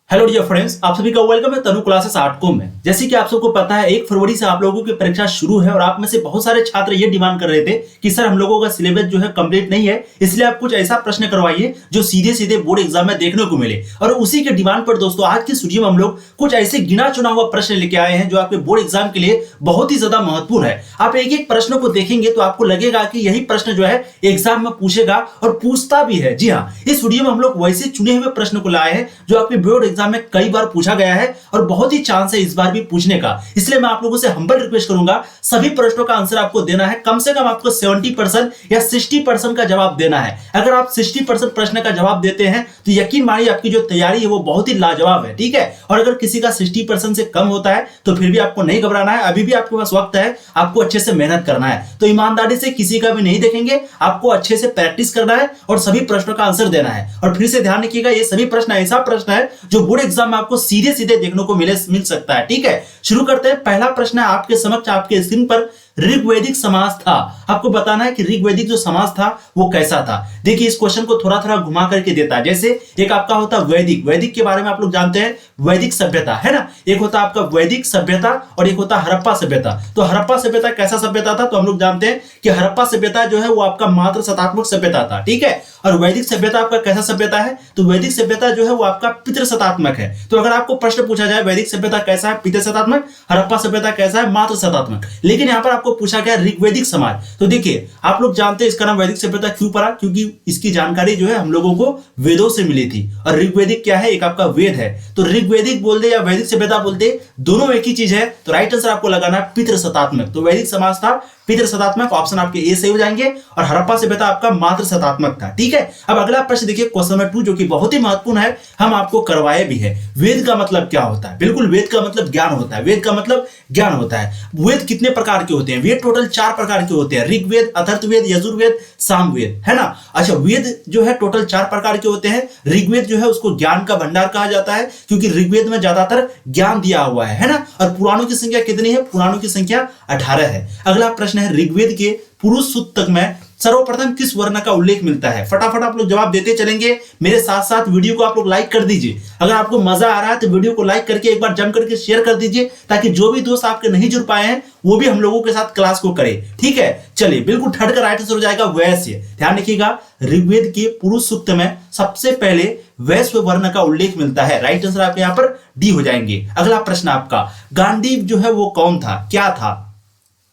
Hello dear friends, आप सभी का वेलकम है तनु क्लासेस आर्टकॉम में। जैसे कि आप सबको पता है 1 फरवरी से आप लोगों की परीक्षा शुरू है और आप में से बहुत सारे छात्र ये डिमांड कर रहे थे कि सर हम लोगों का सिलेबस जो है कंप्लीट नहीं है, इसलिए आप कुछ ऐसा प्रश्न करवाइए जो सीधे सीधे बोर्ड एग्जाम में देखने को मिले। और उसी के डिमांड पर दोस्तों आज की वीडियो में हम लोग कुछ ऐसे गिना चुना हुआ प्रश्न लेके आए हैं जो आपके बोर्ड एग्जाम के लिए बहुत ही ज्यादा महत्वपूर्ण है। आप एक एक प्रश्नों को देखेंगे तो आपको लगेगा कि यही प्रश्न जो है एग्जाम में पूछेगा और पूछता भी है। जी हाँ, इस वीडियो में हम लोग वैसे चुने हुए प्रश्न को लाए हैं जो आपके बोर्ड एग्जाम में कई बार पूछा गया है और बहुत ही चांस है इस बार भी पूछने का। इसलिए मैं आप लोगों से हम्बल रिक्वेस्ट करूंगा, सभी प्रश्नों का आंसर आपको देना है। कम से कम आपको 70% या 60% का जवाब देना है। अगर आप 60% प्रश्न का जवाब देते हैं तो यकीन मानिए आपकी जो तैयारी है वो बहुत ही लाजवाब है। ठीक है, और अगर किसी का 60% से कम होता है तो फिर भी आपको नहीं घबराना है, अभी भी आपके पास वक्त है, आपको अच्छे से मेहनत करना है। तो ईमानदारी से किसी का भी नहीं देखेंगे, आपको अच्छे से प्रैक्टिस करना है और सभी प्रश्नों का आंसर देना है। और फिर से ध्यान रखिएगा, ये सभी प्रश्न ऐसा प्रश्न है जो बोर्ड एग्जाम में आपको सीधे सीधे देखने को मिल सकता है। ठीक है, शुरू करते हैं। पहला प्रश्न है आपके समक्ष, आपके स्क्रीन पर। ऋग्वैदिक समाज था, आपको बताना है कि ऋग्वैदिक जो समाज था वो कैसा था। देखिए, इस क्वेश्चन को थोड़ा थोड़ा घुमा करके देता है। जैसे एक आपका होता है वैदिक, वैदिक के बारे में आप लोग जानते हैं, वैदिक सभ्यता है ना। एक होता है आपका वैदिक सभ्यता और एक होता है हड़प्पा सभ्यता। तो हड़प्पा सभ्यता कैसा सभ्यता था, तो हम लोग जानते हैं कि हड़प्पा सभ्यता जो है वो आपका मात्र सतात्मक सभ्यता था। ठीक है, और वैदिक सभ्यता आपका कैसा सभ्यता है, तो वैदिक सभ्यता जो है वो आपका पितृसत्तात्मक है। तो अगर आपको प्रश्न पूछा जाए वैदिक सभ्यता कैसा है, पितृसत्तात्मक, हड़प्पा सभ्यता कैसा है, मात्र सत्तात्मक, लेकिन यहां पर आपको पूछा गया ऋग्वैदिक समाज। तो देखिए, आप लोग जानते हैं इसका नाम वैदिक सभ्यता क्यों पड़ा, क्योंकि इसकी जानकारी जो है हम लोगों को वेदों से मिली थी। और ऋग्वैदिक क्या है, एक आपका वेद है। तो ऋग्वैदिक बोल दे या वैदिक सभ्यता बोल दे, दोनों एक ही चीज है। तो राइट आंसर आपको लगाना है पितृसत्तात्मक। तो वैदिक समाज था पितृसत्तात्मक, ऑप्शन आपके ए सही हो जाएंगे। और हड़प्पा सभ्यता आपका मात्र सत्तात्मक था। ठीक है, अब अगला प्रश्न देखिए, क्वेश्चन नंबर 2, जो कि बहुत ही महत्वपूर्ण है, हम आपको करवाए भी है। वेद का मतलब क्या होता है? बिल्कुल, वेद का मतलब ज्ञान होता है। वेद का मतलब ज्ञान होता है। वेद कितने प्रकार के होते हैं? वेद टोटल 4 प्रकार के होते हैं, ऋग्वेद, अथर्ववेद, यजुर्वेद, सामवेद, है ना। अच्छा, वेद जो है टोटल 4 प्रकार के होते हैं। ऋग्वेद जो है उसको ज्ञान का भंडार कहा जाता है क्योंकि ऋग्वेद में ज्यादातर ज्ञान दिया हुआ है ना। और पुराणों की संख्या कितनी है? पुराणों की संख्या 18 है। अगला प्रश्न है, ऋग्वेद के पुरुष सूक्तक में सर्वप्रथम किस वर्ण का उल्लेख मिलता है? फटाफट आप लोग जवाब देते चलेंगे, मेरे साथ साथ वीडियो को आप लोग लाइक कर दीजिए। अगर आपको मजा आ रहा है तो वीडियो को लाइक करके एक बार जम करके शेयर कर दीजिए, ताकि जो भी दोस्त आपके नहीं जुड़ पाए हैं वो भी हम लोगों के साथ क्लास को करे। ठीक है, चलिए, बिल्कुल ठट कर राइट आंसर हो जाएगा वैश्य। ध्यान रखिएगा, ऋग्वेद के पुरुष सूक्त में सबसे पहले वैश्य वर्ण का उल्लेख मिलता है। राइट आंसर आपके यहाँ पर डी हो जाएंगे। अगला प्रश्न आपका, गांडीव जो है वो कौन था, क्या था?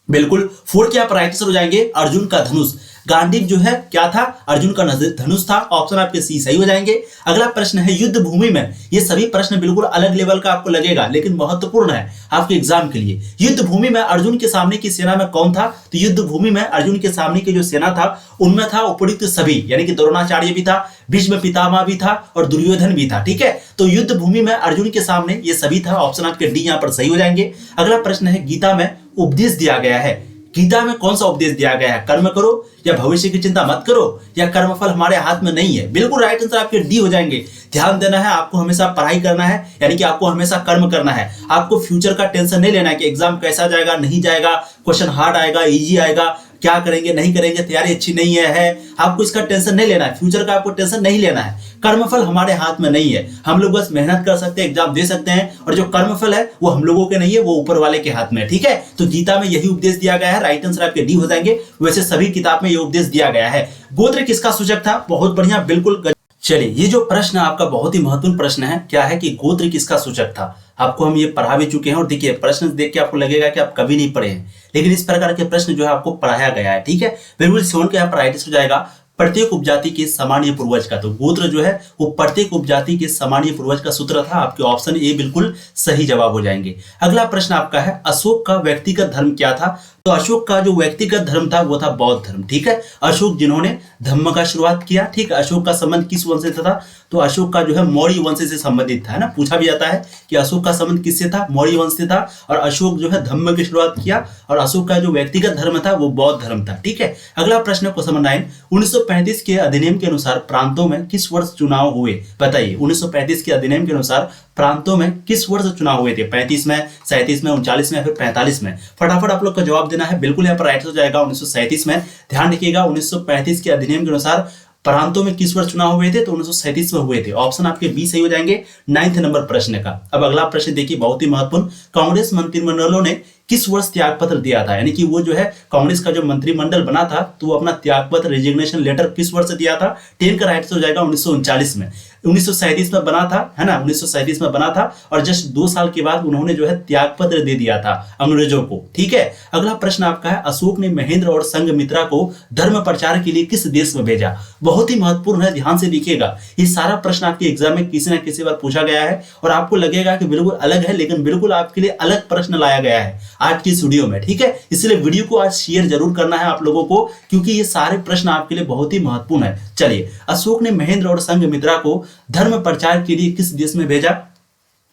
बिल्कुल 4 के आप राइट आंसर हो जाएंगे, अर्जुन का धनुष। गांडीव जो है क्या था? अर्जुन का धनुष था। ऑप्शन आपके सी सही हो जाएंगे। अगला प्रश्न है, युद्ध भूमि में। ये सभी प्रश्न बिल्कुल अलग लेवल का आपको लगेगा, लेकिन महत्वपूर्ण है आपके एग्जाम के लिए। युद्ध भूमि में अर्जुन के सामने की सेना में कौन था? तो युद्ध भूमि में अर्जुन के सामने की जो सेना था उनमें था उपयुक्त सभी, यानी कि द्रोणाचार्य भी था, भीष्म पितामह भी था और दुर्योधन भी था। ठीक है, तो युद्ध भूमि में अर्जुन के सामने ये सभी था। ऑप्शन आपके डी यहाँ पर सही हो जाएंगे। अगला प्रश्न है, गीता में उपदेश दिया गया है। गीता में कौन सा उपदेश दिया गया है? कर्म करो या भविष्य की चिंता मत करो या कर्मफल हमारे हाथ में नहीं है। बिल्कुल राइट आंसर आपके डी हो जाएंगे। ध्यान देना है, आपको हमेशा पढ़ाई करना है, यानी कि आपको हमेशा कर्म करना है। आपको फ्यूचर का टेंशन नहीं लेना है कि एग्जाम कैसा जाएगा, नहीं जाएगा, क्वेश्चन हार्ड आएगा, इजी आएगा, क्या करेंगे नहीं करेंगे, तैयारी अच्छी नहीं है। आपको इसका टेंशन नहीं लेना है, फ्यूचर का आपको टेंशन नहीं लेना है। कर्मफल हमारे हाथ में नहीं है, हम लोग बस मेहनत कर सकते हैं, एग्जाम दे सकते हैं, और जो कर्मफल है वो हम लोगों के नहीं है, वो ऊपर वाले के हाथ में है। ठीक है, तो गीता में यही उपदेश दिया गया है। राइट आंसर आपके डी हो जाएंगे। वैसे सभी किताब में ये उपदेश दिया गया है। गोत्र किसका सूचक था? बहुत बढ़िया, बिल्कुल। चलिए, ये जो प्रश्न आपका बहुत ही महत्वपूर्ण प्रश्न है, क्या है कि गोत्र किसका सूचक था? आपको हम ये पढ़ा भी चुके हैं। और देखिए, प्रश्न देख के आपको लगेगा कि आप कभी नहीं पढ़े हैं, लेकिन इस प्रकार के प्रश्न जो है आपको पढ़ाया गया है। ठीक है, बिल्कुल 7 के यहाँ पर राइट हो जाएगा, प्रत्येक उपजाति के सामान्य पूर्वज का। तो गोत्र जो है वो प्रत्येक उपजाति के सामान्य पूर्वज का सूत्र था। आपके ऑप्शन ए बिल्कुल सही जवाब हो जाएंगे। अगला प्रश्न आपका है, अशोक का व्यक्तिगत धर्म क्या था? तो अशोक का जो व्यक्तिगत धर्म था वो था बौद्ध धर्म। ठीक है, अशोक जिन्होंने धर्म का शुरुआत किया। ठीक है, अशोक का संबंध किस वंश से था? तो अशोक का जो है मौर्य वंश से संबंधित था, है ना। पूछा भी जाता है कि अशोक का संबंध किससे था? मौर्य वंश से था। और अशोक जो है धर्म की शुरुआत किया, और अशोक का जो व्यक्तिगत धर्म था वो बौद्ध धर्म था। ठीक है, अगला प्रश्न क्वेश्चन नंबर 9, 1935 के अधिनियम के अनुसार प्रांतों में किस वर्ष चुनाव हुए? बताइए, 1935 के अधिनियम के अनुसार प्रांतों में किस वर्ष चुनाव हुए थे? 35 में, 37 में, 39 में, फिर 45 में? फटाफट आप लोग का जवाब देना है। बिल्कुल यहाँ पर राइट हो जाएगा 1937 में। ध्यान रखिएगा, 1935 के अधिनियम के अनुसार प्रांतों में किस वर्ष चुनाव हुए थे? तो 1937 में हुए थे। ऑप्शन आपके बी सही हो जाएंगे 9th नंबर प्रश्न का। अब अगला प्रश्न देखिए, बहुत ही महत्वपूर्ण। कांग्रेस मंत्रिमंडलों ने किस वर्ष त्यागपत्र दिया था? यानी कि वो जो है कांग्रेस का जो मंत्रिमंडल बना था तो वो अपना त्यागपत्र रेजिग्नेशन लेटर किस वर्ष दिया था? 10 का राइट हो जाएगा 1939 में। 1937 में बना था, है ना, 1937 में बना था और जस्ट 2 साल के बाद उन्होंने जो है त्यागपत्र दे दिया था अंग्रेजों को। ठीक है, अगला प्रश्न आपका है, अशोक ने महेंद्र और संघमित्रा को धर्म प्रचार के लिए किस देश में भेजा? बहुत ही महत्वपूर्ण है, ध्यान से देखिएगा। ये सारा प्रश्न आपके एग्जाम में किसी ना किसी बार पूछा गया है और आपको लगेगा कि बिल्कुल अलग है, लेकिन बिल्कुल आपके लिए अलग प्रश्न लाया गया है आज की इस वीडियो में। ठीक है, इसलिए वीडियो को आज शेयर जरूर करना है आप लोगों को, क्योंकि ये सारे प्रश्न आपके लिए बहुत ही महत्वपूर्ण है। चलिए, अशोक ने महेंद्र और संघमित्रा को धर्म प्रचार के लिए किस देश में भेजा?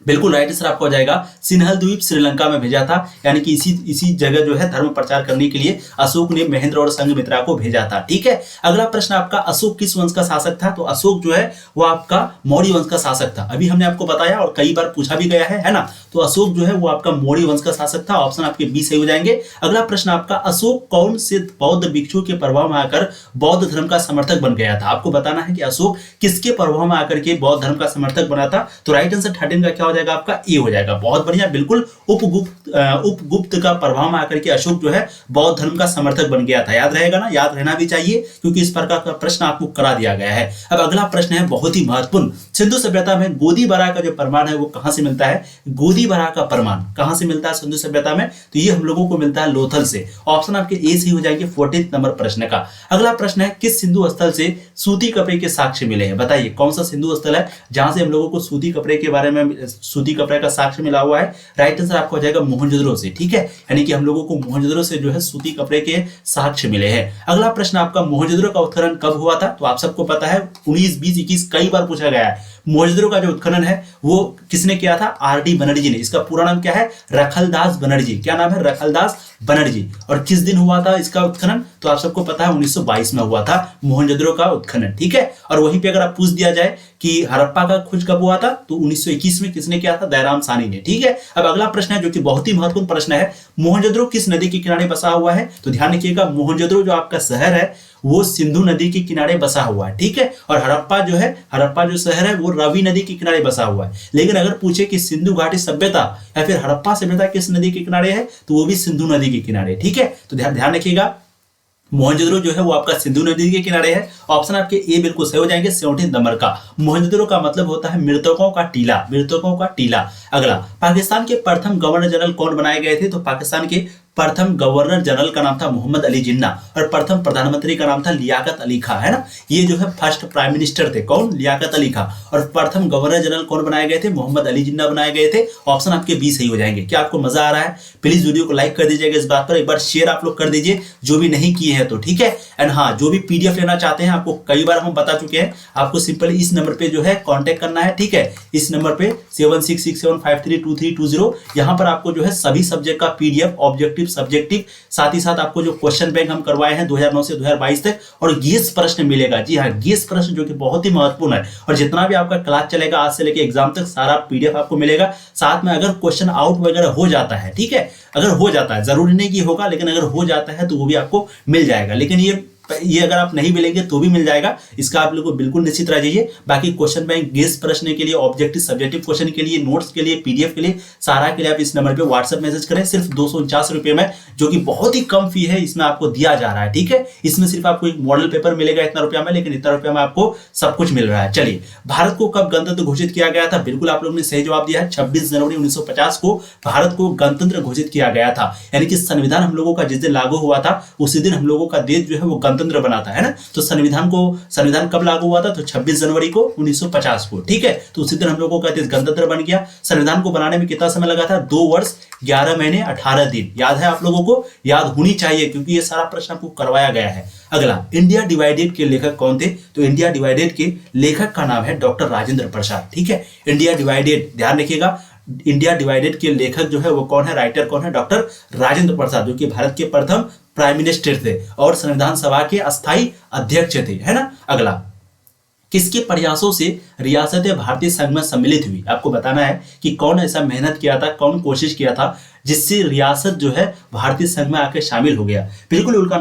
बिल्कुल राइट आंसर आपका हो जाएगा सिन्हल द्वीप, श्रीलंका में भेजा था। यानी कि इसी जगह जो है धर्म प्रचार करने के लिए अशोक ने महेंद्र और संघमित्रा को भेजा था। ठीक है, अगला प्रश्न आपका, अशोक किस वंश का शासक था? तो अशोक जो है वो आपका मौर्य वंश का शासक था। अभी हमने आपको बताया और कई बार पूछा भी गया है ना। तो अशोक जो है वो आपका मौर्य वंश का शासक था। ऑप्शन आपके बी सही हो जाएंगे। अगला प्रश्न आपका, अशोक कौन से बौद्ध भिक्षु के प्रभाव में आकर बौद्ध धर्म का समर्थक बन गया था? आपको बताना है कि अशोक किसके प्रभाव में आकर के बौद्ध धर्म का समर्थक बना था। तो राइट आंसर 13 का क्या हो जाएगा आपका? ए हो जाएगा। बहुत बढ़िया, बिल्कुल उपगुप्त का प्रभाव में आकर के अशोक जो है बौद्ध धर्म का समर्थक बन गया था। याद रहेगा ना, याद रहना भी चाहिए क्योंकि इस प्रकार का प्रश्न आपको करा दिया गया है। अब अगला प्रश्न है बहुत ही महत्वपूर्ण, सिंधु सभ्यता में गोदी बरा का जो प्रमाण है वो कहां से मिलता है? गोदी बरा का प्रमाण कहां से मिलता है सिंधु सभ्यता में? तो ये हम लोगों को मिलता है लोथल से। ऑप्शन आपके ए सही हो जाएंगे 14th नंबर प्रश्न का। अगला प्रश्न है, किस सिंधु स्थल से सूती कपड़े के साक्ष्य मिले हैं? बताइए कौन सा सिंधु स्थल है जहां से हम लोगों को सूती कपड़े के बारे में, सूती कपड़े का साक्ष्य मिला हुआ है? राइट आंसर आपको हो जाएगा मोहनजोदड़ो से। ठीक है, यानी कि हम लोगों को मोहनजोदड़ो से जो है सूती कपड़े के साक्ष्य मिले हैं। अगला प्रश्न आपका, मोहनजोदड़ो का उत्खनन कब हुआ था? तो आप सबको पता है 19, 20, 21 कई बार पूछा गया है। मोहनजोदड़ो का जो उत्खनन है वो किसने किया था? आर.डी. बनर्जी ने। इसका पूरा नाम क्या है? रखलदास बनर्जी। क्या नाम है? रखलदास बनर्जी। और किस दिन हुआ था इसका उत्खनन? तो आप सबको पता है 1922 में हुआ था मोहनजोदड़ो का उत्खनन। ठीक है, और वहीं पे अगर आप पूछ दिया जाए कि हड़प्पा का खोज कब हुआ था, तो 1921 में किसने किया था? दयाराम साहनी ने। ठीक है, अब अगला प्रश्न है जो कि बहुत ही महत्वपूर्ण प्रश्न है, मोहनजोदड़ो किस नदी के किनारे बसा हुआ है? तो ध्यान रखिएगा, मोहनजोदड़ो जो आपका शहर है वो सिंधु नदी के किनारे बसा हुआ है। ठीक है, और हड़प्पा जो है, हड़प्पा जो शहर है वो रावी नदी के किनारे बसा हुआ है। लेकिन अगर पूछे कि सिंधु घाटी सभ्यता या फिर हड़प्पा सभ्यता किस नदी के किनारे है, तो वो भी सिंधु नदी के किनारे। ठीक है, तो ध्यान रखिएगा, मोहनजोदड़ो जो है वो आपका सिंधु नदी के किनारे है। ऑप्शन आपके ए बिल्कुल सही हो जाएंगे 17 नंबर का। मोहनजोदड़ो का मतलब होता है मृतकों का टीला, मृतकों का टीला। अगला, पाकिस्तान के प्रथम गवर्नर जनरल कौन बनाए गए थे? तो पाकिस्तान के प्रथम गवर्नर जनरल का नाम था मोहम्मद अली जिन्ना और प्रथम प्रधानमंत्री का नाम था लियाकत अली खां, है ना। ये जो है फर्स्ट प्राइम मिनिस्टर थे, कौन? लियाकत अली खां। और प्रथम गवर्नर जनरल कौन बनाए गए थे? मोहम्मद अली जिन्ना बनाए गए थे। ऑप्शन आपके बी सही हो जाएंगे। क्या आपको मजा आ रहा है? प्लीज वीडियो को लाइक कर दीजिएगा, इस बात पर एक बार शेयर आप लोग कर दीजिए जो भी नहीं किए हैं तो। ठीक है, एंड हाँ, जो भी पीडीएफ लेना चाहते हैं, आपको कई बार हम बता चुके हैं, आपको सिंपली इस नंबर पे जो है कांटेक्ट करना है। ठीक है, इस नंबर पे 7667532320, यहाँ पर आपको जो है सभी सब्जेक्ट का पीडीएफ, ऑब्जेक्टिव, सब्जेक्टिव, साथ ही साथ आपको जो क्वेश्चन बैंक हम करवाए हैं 2009 से 2022 तक, और गेस प्रश्न मिलेगा। जी हाँ, गेस प्रश्न जो कि बहुत ही महत्वपूर्ण है। और जितना भी आपका क्लास चलेगा आज से लेकर एग्जाम तक, सारा पीडीएफ आपको मिलेगा। साथ में अगर क्वेश्चन आउट वगैरह हो जाता है, ठीक है, अगर हो जाता है, जरूरी नहीं कि होगा, लेकिन अगर हो जाता है तो वो भी आपको मिल जाएगा। लेकिन ये अगर आप नहीं मिलेंगे तो भी मिल जाएगा, इसका आप लोगों को बिल्कुल निश्चित रह जाइए। बाकी क्वेश्चन बैंक, गेस प्रश्न के लिए, ऑब्जेक्टिव सब्जेक्टिव क्वेश्चन के लिए, नोट्स के लिए, पीडीएफ के लिए, सारा के लिए आप इस नंबर पे व्हाट्सएप मैसेज करें। सिर्फ 249 रुपए में, जो कि बहुत ही कम फी है, इसमें आपको दिया जा रहा है। ठीक है, इसमें सिर्फ आपको एक मॉडल पेपर मिलेगा इतना रुपया में, लेकिन इतना रुपया में आपको सब कुछ मिल रहा है। चलिए, भारत को कब गणतंत्र घोषित किया गया था? बिल्कुल आप लोगों ने सही जवाब दिया है, 26 जनवरी 1950 को भारत को गणतंत्र घोषित किया गया था। यानी कि संविधान हम लोगों का जिस दिन लागू हुआ था उसी दिन हम लोगों का देश जो है वो गणतंत्र बना था, है ना। तो संविधान कब लागू हुआ था? तो 26 जनवरी को 1950 को। ठीक है, तो उसी दिन हम लोगों का देश गणतंत्र बन गया। संविधान को बनाने में कितना समय लगा था? 2 वर्ष 11 महीने 18 दिन। याद है आप लोगों को? याद होनी चाहिए क्योंकि ये सारा प्रश्न आपको करवाया गया है। अगला, इंडिया डिवाइडेड के लेखक कौन थे? तो इंडिया डिवाइडेड के लेखक का नाम है डॉक्टर राजेंद्र प्रसाद। ठीक है, इंडिया डिवाइडेड, ध्यान रखिएगा, इंडिया डिवाइडेड के लेखक जो है वो कौन है? राइटर कौन है? डॉक्टर राजेंद्र प्रसाद, जो कि भारत के प्रथम प्राइम मिनिस्टर थे और संविधान सभा के अस्थायी अध्यक्ष थे, है ना। अगला, किसके प्रयासों से रियासत भारतीय संघ में सम्मिलित हुई? आपको बताना है कि कौन ऐसा मेहनत किया था, कौन कोशिश किया था जिससे रियासत जो है भारतीय संघ में आके शामिल हो गया। बिल्कुल उनका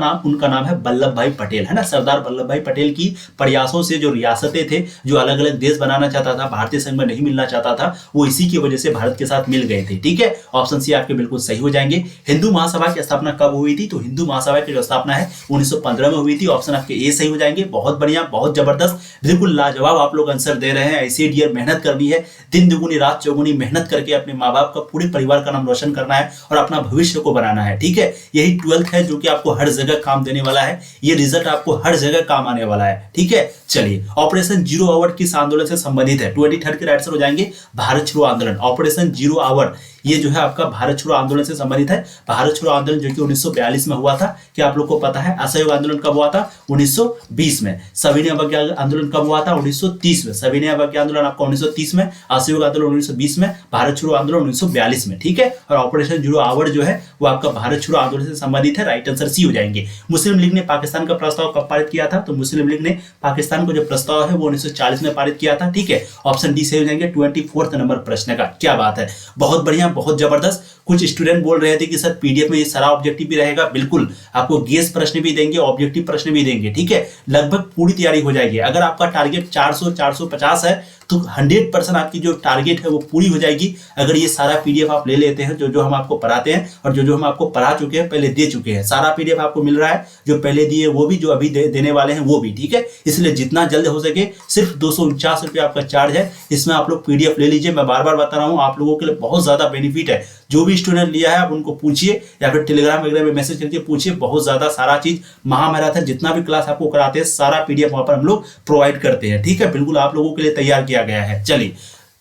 नाम है वल्लभ भाई पटेल, है ना। सरदार वल्लभ भाई पटेल की प्रयासों से जो रियासतें थे, जो अलग अलग देश बनाना चाहता था, भारतीय संघ में नहीं मिलना चाहता था, वो इसी की वजह से भारत के साथ मिल गए थे। ठीक है, ऑप्शन सी आपके बिल्कुल सही हो जाएंगे। हिंदू महासभा की स्थापना कब हुई थी? तो हिंदू महासभा की जो स्थापना है 1915 में हुई थी। ऑप्शन आपके ए सही हो जाएंगे। बहुत बढ़िया, बहुत जबरदस्त, बिल्कुल लाजवाब आप लोग आंसर दे रहे हैं। ऐसे डियर मेहनत करनी है, दिन दुगुनी रात चौगुनी मेहनत करके अपने माँ बाप का, पूरे परिवार का नाम रोशन करना है और अपना भविष्य को बनाना है। ठीक है, यही 12th है जो कि आपको हर जगह काम देने वाला है। ये रिजल्ट आपको हर जगह काम आने वाला है। ठीक है, चलिए, ऑपरेशन जीरो आवर किस आंदोलन से संबंधित है? 23rd के राइट आंसर हो जाएंगे भारत छोड़ो आंदोलन। ऑपरेशन जीरो आवर ये जो है आपका भारत छोड़ो आंदोलन से संबंधित है। भारत छोड़ो आंदोलन जो कि 1942 में हुआ था, क्या आप लोग को पता है? असहयोग आंदोलन कब हुआ था? 1920 में। सविनय अवज्ञा आंदोलन कब हुआ था? 1930 में। सविनय अवज्ञा आंदोलन आपका 1930 में, असहयोग आंदोलन 1920 में, भारत छोड़ो आंदोलन 1942 में। ठीक है, और ऑपरेशन जीरो आवर जो है वो आपका भारत छोड़ो आंदोलन से संबंधित है। राइट आंसर सी हो जाएंगे। मुस्लिम लीग ने पाकिस्तान का प्रस्ताव कब पारित किया था? तो मुस्लिम लीग ने पाकिस्तान को जो प्रस्ताव है वो 1940 में पारित किया था। ठीक है, ऑप्शन डी सही हो जाएंगे 24 नंबर प्रश्न का। क्या बात है, बहुत बढ़िया, बहुत जबरदस्त। कुछ स्टूडेंट बोल रहे थे कि सर पीडीएफ में ये सारा ऑब्जेक्टिव भी रहेगा। बिल्कुल, आपको गेस प्रश्न भी देंगे, ऑब्जेक्टिव प्रश्न भी देंगे। ठीक है, लगभग पूरी तैयारी हो जाएगी। अगर आपका टारगेट 400 450 है तो 100% आपकी जो टारगेट है वो पूरी हो जाएगी अगर ये सारा पीडीएफ आप ले लेते हैं, जो हम आपको पढ़ाते हैं और जो हम आपको पढ़ा चुके हैं, पहले दे चुके हैं। सारा पीडीएफ आपको मिल रहा है, जो पहले दिए वो भी, जो अभी देने वाले हैं वो भी। ठीक है, इसलिए जितना जल्द हो सके, सिर्फ 249 रुपये आपका चार्ज है, इसमें आप लोग पीडीएफ ले लीजिए। मैं बार बार बता रहा हूँ, आप लोगों के लिए बहुत ज्यादा बेनिफिट है। जो भी स्टूडेंट लिया है आप उनको पूछिए या फिर टेलीग्राम वगैरह में मैसेज करके पूछिए। बहुत ज्यादा सारा चीज महामैराथन जितना भी क्लास आपको कराते हैं, सारा पीडीएफ वहां पर हम लोग प्रोवाइड करते हैं। ठीक है, बिल्कुल आप लोगों के लिए तैयार किया गया है। चलिए,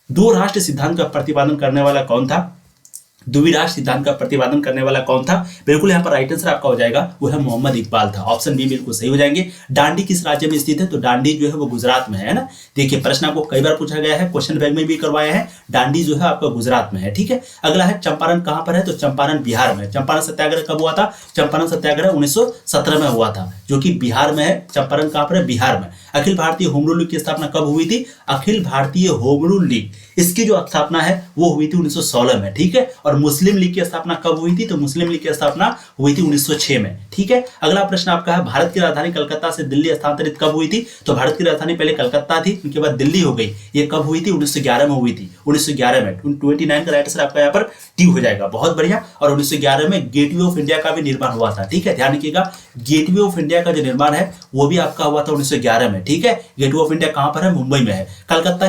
दो राष्ट्र सिद्धांत का प्रतिपादन करने वाला कौन था? द्विराष्ट्र सिद्धांत का प्रतिपादन करने वाला कौन था? बिल्कुल यहाँ पर राइट आंसर आपका हो जाएगा, वो है मोहम्मद इकबाल था। ऑप्शन बी बिल्कुल सही हो जाएंगे। डांडी किस राज्य में स्थित है? तो डांडी जो है वो गुजरात में है ना। देखिए, प्रश्न आपको कई बार पूछा गया है, क्वेश्चन बैंक में भी करवाया है। डांडी जो है आपका गुजरात में है। ठीक है, अगला है चंपारण कहां पर है? तो चंपारण बिहार में। चंपारण सत्याग्रह कब हुआ था? चंपारण सत्याग्रह 1917 में हुआ था, जो कि बिहार में है। चंपारण कहां पर है? बिहार में। Akhil Bharatiya home rule league की स्थापना कब हुई थी? Akhil Bharatiya home rule league, इसकी जो स्थापना है वो हुई थी 1916 में। ठीक है, और मुस्लिम लीग की स्थापना कब हुई थी? तो मुस्लिम लीग की स्थापना हुई थी 1906 में। ठीक है, अगला प्रश्न आपका है, भारत की राजधानी कलकत्ता से दिल्ली स्थानांतरित कब हुई थी? तो भारत की राजधानी पहले कलकत्ता थी, उनके बाद दिल्ली हो गई। ये कब हुई थी? 1911 में हुई थी। 1911 में। 29 का राइट आंसर आपका यहाँ पर टी हो जाएगा। बहुत बढ़िया। और 1911 में गेटवे ऑफ इंडिया का भी निर्माण हुआ था। ठीक है, ध्यान रखिएगा, गेटवे ऑफ इंडिया का जो निर्माण है वो भी आपका हुआ था 1911 में। ठीक है, गेटवे ऑफ इंडिया कहां पर है? मुंबई में है। कलकत्ता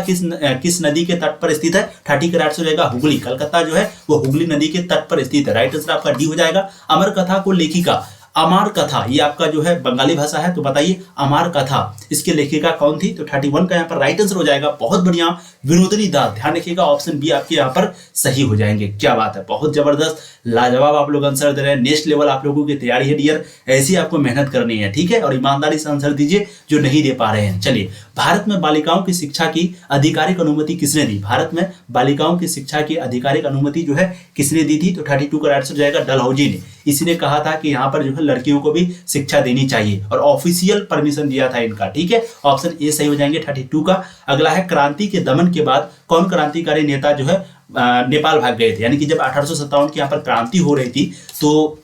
किस नदी के तट पर स्थित है? 30 का राइट आंसर हो जाएगा हुगली। कलकत्ता जो है वो हुगली नदी के तट पर स्थित है। राइट आंसर आपका डी हो जाएगा। अमर कथा को लेखिका, अमार कथा, ये आपका जो है बंगाली भाषा है, तो बताइए अमार कथा इसके लेखिका कौन थी? तो 31 का यहाँ पर राइट आंसर हो जाएगा। बहुत बढ़िया, विनोदिनी दास। ध्यान रखिएगा, ऑप्शन बी आपके यहाँ पर सही हो जाएंगे। क्या बात है, बहुत जबरदस्त, लाजवाब आप लोग आंसर दे रहे हैं। नेक्स्ट लेवल आप लोगों की तैयारी है डियर, ऐसी आपको मेहनत करनी है। ठीक है, और ईमानदारी से आंसर दीजिए जो नहीं दे पा रहे हैं। चलिए, भारत में बालिकाओं की शिक्षा की आधिकारिक अनुमति किसने दी? भारत में बालिकाओं की शिक्षा की आधिकारिक अनुमति जो है किसने दी थी? तो 32 का राइट आंसर हो जाएगा डलहौजी ने। इसी ने कहा था कि यहाँ पर जो है लड़कियों को भी शिक्षा देनी चाहिए और ऑफिशियल परमिशन दिया था इनका। ठीक है, ऑप्शन ए सही हो जाएंगे 32 का। अगला है, क्रांति के दमन के बाद कौन क्रांतिकारी नेता जो है नेपाल भाग गए थे? यानी कि जब 1857 की यहाँ पर क्रांति हो रही थी तो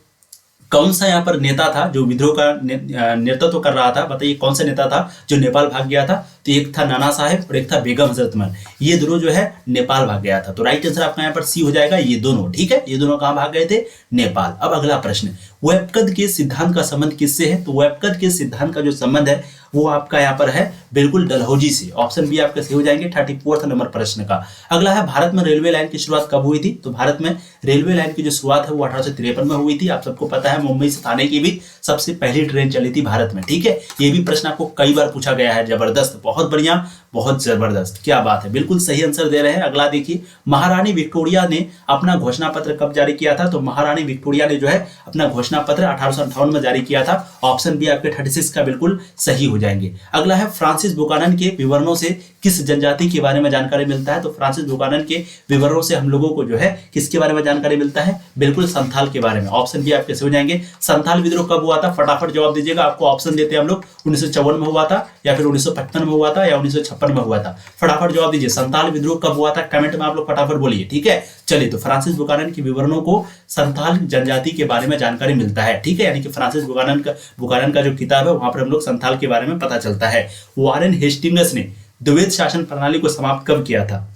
कौन सा यहाँ पर नेता था जो विद्रोह का नेतृत्व कर रहा था? बताइए कौन सा नेता था जो नेपाल भाग गया था? तो एक था नाना साहेब और एक था बेगम हजरतमहल। ये दोनों जो है नेपाल भाग गया था। तो राइट आंसर आपका यहाँ पर सी हो जाएगा, ये दोनों। ठीक है, ये दोनों कहाँ भाग गए थे? नेपाल। अब अगला प्रश्न, वेबकद के सिद्धांत का संबंध किससे है? तो वेबकद के सिद्धांत का जो संबंध है वो आपका यहाँ पर है बिल्कुल डलहौजी से। ऑप्शन बी आपके सही हो जाएंगे 34 नंबर प्रश्न का। अगला है, भारत में रेलवे लाइन की शुरुआत कब हुई थी? तो भारत में रेलवे लाइन की जो शुरुआत है वो 1853 में हुई थी। आप सबको पता है, मुंबई से थाने की भी सबसे पहली ट्रेन चली थी भारत में। ठीक है, ये भी प्रश्न आपको कई बार पूछा गया है। जबरदस्त, बहुत बढ़िया, बहुत जबरदस्त, क्या बात है, बिल्कुल सही आंसर दे रहे हैं। अगला देखिए, महारानी विक्टोरिया ने अपना घोषणा पत्र कब जारी किया था? तो महारानी विक्टोरिया ने जो है अपना घोषणा पत्र 1858 में जारी किया था। ऑप्शन बी आपके 36 का बिल्कुल सही हो जाएंगे। अगला है, फ्रांसिस बुकानन के विवरणों से किस जनजाति के बारे में जानकारी मिलता है? तो फ्रांसिस बुकानन के विवरणों से हम लोगों को जो है किसके बारे में जानकारी मिलता है? बिल्कुल संथाल के बारे में। ऑप्शन बी आपके सही हो जाएंगे। संथाल विद्रोह कब हुआ था? फटाफट जवाब दीजिएगा। आपको ऑप्शन देते हैं हम लोग, 1954 में हुआ था या फिर 1955 में हुआ था या 1956 1956 में हुआ था। फटाफट जवाब दीजिए, संताल विद्रोह कब हुआ था, कमेंट में आप लोग फटाफट बोलिए। ठीक है, चलिए तो फ्रांसिस बुकानन के विवरणों को संताल जनजाति के बारे में जानकारी मिलता है। ठीक है, यानी कि फ्रांसिस बुकानन का जो किताब है वहां पर हम लोग संताल के बारे में पता चलता है। वारेन हेस्टिंग्स ने द्वैध शासन प्रणाली को समाप्त कब किया था?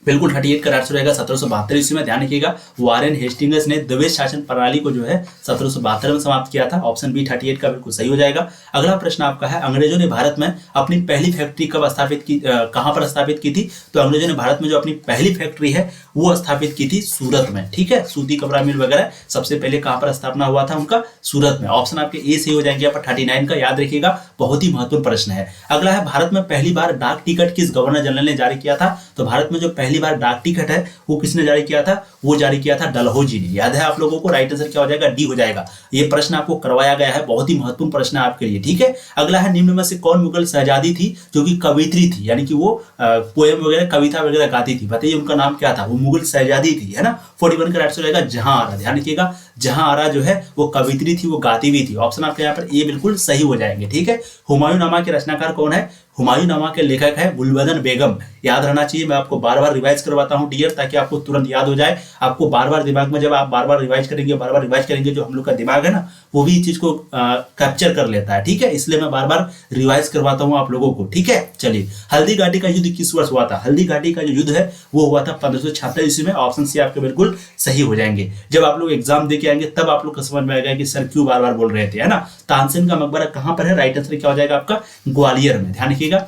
बिल्कुल 38 का आंसर रहेगा 1772 ईस्वी में। ध्यान रखिएगा, वारेन हेस्टिंग्स ने द्वैध शासन प्रणाली को जो है 1772 में समाप्त किया था। ऑप्शन बी 38 का बिल्कुल सही हो जाएगा। अगला प्रश्न आपका है, अंग्रेजों ने भारत में अपनी पहली फैक्ट्री कब स्थापित की, कहां पर स्थापित की थी? तो अंग्रेजों ने भारत में जो अपनी पहली फैक्ट्री है वो स्थापित की थी सूरत में। ठीक है, सूती कपड़ा मिल वगैरह सबसे पहले कहां पर स्थापना हुआ था उनका? सूरत में। ऑप्शन आपके ए सही हो जाएंगे। यहाँ पर 39 का याद रखिएगा, बहुत ही महत्वपूर्ण प्रश्न है। अगला है, भारत में पहली बार डाक टिकट किस गवर्नर जनरल ने जारी किया था? तो भारत में जो पहली बार डाक टिकट है वो किसने जारी किया था? वो जारी किया था डलहौजी ने। याद है आप लोगों को? राइट आंसर क्या हो जाएगा? डी हो जाएगा। ये प्रश्न आपको करवाया गया है, बहुत ही महत्वपूर्ण प्रश्न है आपके लिए। ठीक है, अगला है, निम्न में से कौन मुगल शहजादी थी जो कि कवित्री थी, यानी कि वो पोएम वगैरह कविता वगैरह गाती थी? बताइए उनका नाम क्या था? वो मुगल शहजादी थी, है ना। 41 का आंसर रहेगा जहां आरा। ध्यान रखिएगा, जहां आरा जो है वो कवित्री थी, वो गाती भी थी। ऑप्शन आपके यहाँ पर ए बिल्कुल सही हो जाएंगे। ठीक है, हुमायूंनामा के रचनाकार कौन है? हुमायूंनामा के लेखक है गुलबदन बेगम। याद रहना चाहिए, मैं आपको बार बार रिवाइज करवाता हूं डियर, ताकि आपको तुरंत याद हो जाए। आपको बार बार दिमाग में, जब आप बार बार रिवाइज करेंगे जो हम लोग का दिमाग है ना, वो भी चीज को कैप्चर कर लेता है। ठीक है, इसलिए मैं बार बार रिवाइज करवाता हूं आप लोगों को। ठीक है, चलिए, हल्दी घाटी का युद्ध किस वर्ष हुआ था? हल्दी घाटी का जो युद्ध है वो हुआ था 1576 ईस्वी में। ऑप्शन सी आपके बिल्कुल सही हो जाएंगे। जब आप लोग एग्जाम दे के आएंगे तब आप लोग को समझ में आएगा कि सर क्यों बार बार बोल रहे थे, है ना। तानसेन का मकबरा कहां पर है? राइट आंसर क्या हो जाएगा आपका? ग्वालियर में। ध्यान रखिएगा,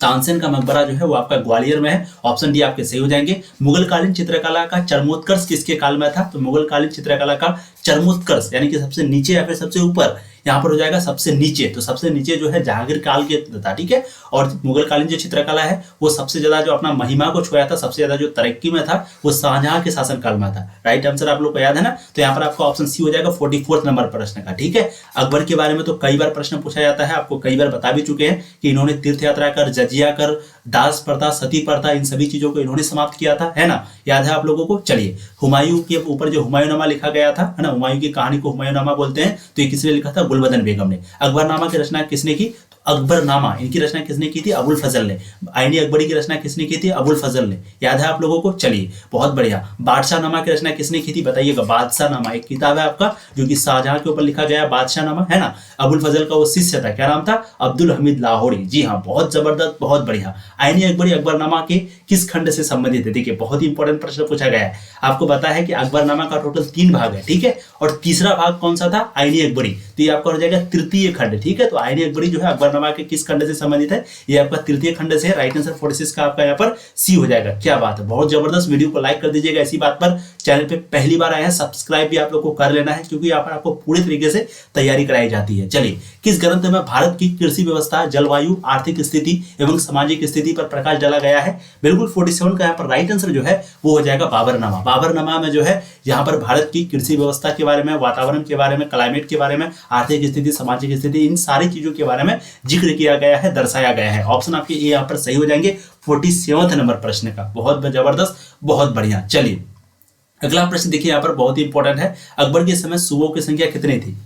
तानसेन का मकबरा जो है वो आपका ग्वालियर में है। ऑप्शन डी आपके सही हो जाएंगे। मुगलकालीन चित्रकला का चरमोत्कर्ष किसके काल में था? तो मुगलकालीन चित्रकला का चरमोत्कर्ष यानी कि सबसे नीचे या फिर सबसे ऊपर, यहाँ पर हो जाएगा सबसे नीचे। तो सबसे नीचे जो है जहांगीर काल के था। ठीक है, और मुगलकालीन जो चित्रकला है वो सबसे ज्यादा जो अपना महिमा को छुआ था, सबसे ज्यादा जो तरक्की में था वो शाहजहां के शासन काल में था। राइट आंसर आप लोग को याद है ना। तो यहाँ पर आपका ऑप्शन सी हो जाएगा 44 नंबर प्रश्न का। ठीक है, अकबर के बारे में तो कई बार प्रश्न पूछा जाता है, आपको कई बार बता भी चुके हैं कि इन्होंने तीर्थ यात्रा कर, जजिया कर, दास प्रथा, सती प्रथा, इन सभी चीजों को इन्होंने समाप्त किया था, है ना। याद है आप लोगों को। चलिए, हुमायूं के ऊपर जो हुमायूंनामा लिखा गया था, है ना, हुमायूं की कहानी को हुमायूंनामा बोलते हैं, तो ये किसने लिखा था? गुलबदन बेगम ने। अकबरनामा की रचना किसने की? अकबरनामा इनकी रचना किसने की थी? अबुल फजल ने। आईनी अकबरी की रचना किसने की थी? अबुल फजल ने। याद है आप लोगों को। चलिए, बहुत बढ़िया। बादशाहनामा की रचना किसने की थी? बताइएगा। बादशाहनामा एक किताब है आपका जो कि शाहजहां के ऊपर लिखा गया, बादशाहनामा, है ना। अबुल फजल का वो शिष्य था, क्या नाम था? अब्दुल हमीद लाहौरी। जी हाँ, बहुत जबरदस्त, बहुत बढ़िया। आईनी अकबरी अकबरनामा के किस खंड से संबंधित है? देखिए, बहुत ही इंपॉर्टेंट प्रश्न पूछा गया है। आपको पता है कि अकबरनामा का टोटल 3 भाग है। ठीक है, और तीसरा भाग कौन सा था? आईनी अकबरी। तो ये आपका हो जाएगा तृतीय खंड। ठीक है, तो आईनी अकबरी जो है अकबरनामा के किस खंड से संबंधित है? ये आपका तृतीय खंड से है। राइट आंसर 46 का आपका यहाँ पर सी हो जाएगा। क्या बात है, बहुत जबरदस्त। वीडियो को लाइक कर दीजिएगा। ऐसी बात पर चैनल पे पहली बार आए हैं, सब्सक्राइब भी आप लोग को कर लेना है, क्योंकि यहाँ पर आपको पूरी तरीके से तैयारी कराई जाती है। चलिए, किस ग्रंथ में भारत की कृषि व्यवस्था, जलवायु, आर्थिक स्थिति एवं सामाजिक स्थिति पर प्रकाश डाला गया है? बिल्कुल 47 का यहाँ पर राइट आंसर जो है वो हो जाएगा बाबरनामा। बाबरनामा में जो है यहाँ पर भारत की कृषि व्यवस्था के बारे में, वातावरण के बारे में, क्लाइमेट के बारे में, आर्थिक स्थिति, सामाजिक स्थिति, इन सारी चीजों के बारे में जिक्र किया गया है, दर्शाया गया है। ऑप्शन आपके ए यहाँ पर सही हो जाएंगे 47 नंबर प्रश्न का। बहुत जबरदस्त, बहुत बढ़िया। चलिए, अगला प्रश्न देखिए, यहाँ पर बहुत ही इंपॉर्टेंट है। अकबर के समय सूबों की संख्या कितनी थी?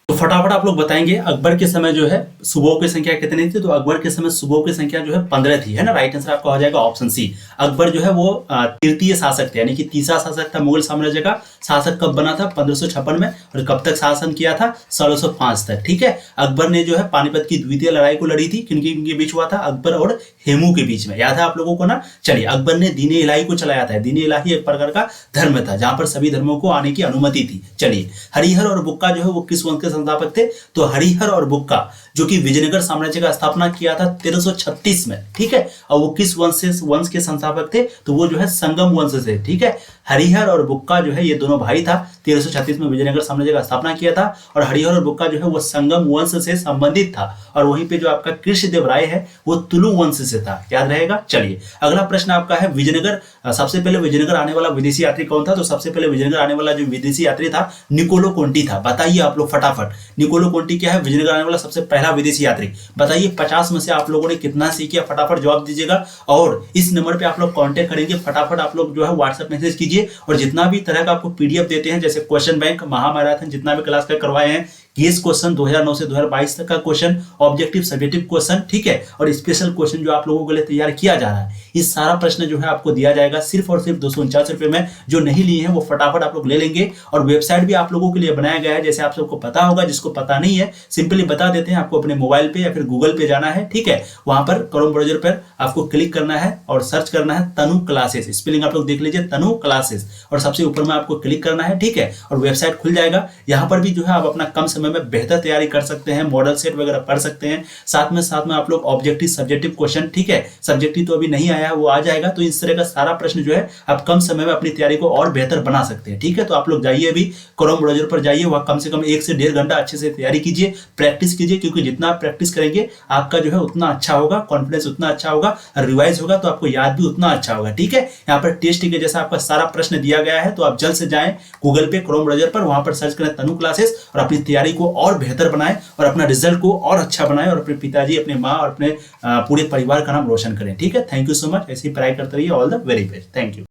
तो फटाफट आप लोग बताएंगे, अकबर के समय जो है सूबों की संख्या कितनी थी? तो अकबर के समय सूबों की संख्या जो है 15 थी, है ना। राइट आंसर आपका हो जाएगा ऑप्शन सी। अकबर जो है वो तृतीय शासक थे, यानी कि तीसरा शासक था मुगल साम्राज्य का। शासक कब बना था? 1556 में। और कब तक शासन किया था? 1605 तक। ठीक है, अकबर ने जो है पानीपत की द्वितीय लड़ाई को लड़ी थी। किनके बीच हुआ था? अकबर और हेमू के बीच में। याद है आप लोगों को ना। चलिए, अकबर ने दीन इलाही को चलाया था। दीन इलाही एक प्रकार का धर्म था जहां पर सभी धर्मों को आने की अनुमति थी। चलिए, हरिहर और बुक्का जो है वो किस वंश के संस्थापक थे? तो हरिहर और बुक्का जो कि विजयनगर साम्राज्य का स्थापना किया था 1336 में। ठीक है, और वो किस वंश के संस्थापक थे? तो वो जो है संगम वंश से। ठीक है, हरिहर और बुक्का जो है ये दोनों भाई था। 1336 में विजयनगर साम्राज्य का स्थापना किया था, और हरिहर और बुक्का जो है वो संगम वंश से संबंधित था। और वहीं पे जो आपका कृष्णदेव राय है वो तुलु वंश से था। याद रहेगा। चलिए, अगला प्रश्न आपका है, विजयनगर, सबसे पहले विजयनगर आने वाला विदेशी यात्री कौन था? तो सबसे पहले विजयनगर आने वाला जो विदेशी यात्री था निकोलो कोंटी था। बताइए आप लोग फटाफट, निकोलो कोंटी क्या है? विजयनगर आने वाला सबसे पहला विदेशी यात्री। बताइए 50 में से आप लोगों ने कितना सही किया? फटाफट जवाब दीजिएगा। और इस नंबर पे आप लोग कांटेक्ट करेंगे, फटाफट आप लोग जो है व्हाट्सएप मैसेज कीजिए। और जितना भी तरह का आपको पीडीएफ देते हैं, जैसे क्वेश्चन बैंक, महामैराथन, जितना भी क्लास का करवाए हैं, केस क्वेश्चन 2009 से 2022 तक का क्वेश्चन, ऑब्जेक्टिव सब्जेक्टिव क्वेश्चन, ठीक है, और स्पेशल क्वेश्चन जो आप लोगों के लिए तैयार किया जा रहा है, इस सारा प्रश्न जो है आपको दिया जाएगा सिर्फ और सिर्फ 249 रुपए में। जो नहीं लिए हैं वो फटाफट आप लोग ले लेंगे। और वेबसाइट भी आप लोगों के लिए बनाया गया है, जैसे आप सबको पता होगा, जिसको पता नहीं है सिंपली बता देते हैं, आपको अपने मोबाइल पे या फिर गूगल पे जाना है, ठीक है, वहां पर क्रोम ब्राउजर पर आपको क्लिक करना है और सर्च करना है तनु क्लासेस, स्पेलिंग आप लोग देख लीजिए तनु क्लासेस, और सबसे ऊपर में आपको क्लिक करना है, ठीक है, और वेबसाइट खुल जाएगा। यहाँ पर भी जो है आप अपना कम समय में बेहतर तैयारी कर सकते हैं, मॉडल सेट वगैरह पढ़ सकते हैं, साथ में आप लोग ऑब्जेक्टिव सब्जेक्टिव क्वेश्चन, ठीक है, सब्जेक्टिव तो अभी नहीं आया है, वो आ जाएगा। तो इस तरह का सारा प्रश्न जो है आप कम समय में अपनी तैयारी को और बेहतर बना सकते हैं, ठीक है। तो आप लोग जाइए अभी क्रोम ब्राउजर पर जाइए, वहां कम से कम 1 से 1.5 घंटा अच्छे से तैयारी कीजिए, प्रैक्टिस कीजिए, क्योंकि जितना आप प्रैक्टिस करेंगे आपका जो है उतना अच्छा होगा, कॉन्फिडेंस उतना अच्छा होगा, रिवाइज होगा तो आपको याद भी उतना अच्छा होगा, ठीक है। यहाँ पर टेस्ट के जैसा आपका सारा प्रश्न दिया गया है, तो आप जल्द से जाएं गूगल पे क्रोम ब्राउजर पर, वहां पर सर्च करें तनु क्लासेस और अपनी तैयारी को और बेहतर बनाएं और अपना रिजल्ट को और अच्छा बनाएं और अपने पिताजी, अपने माँ और अपने पूरे परिवार का नाम रोशन करें, ठीक है। Thank you so much. ऐसी पढ़ाई करते रहिए। All the very best. Thank you.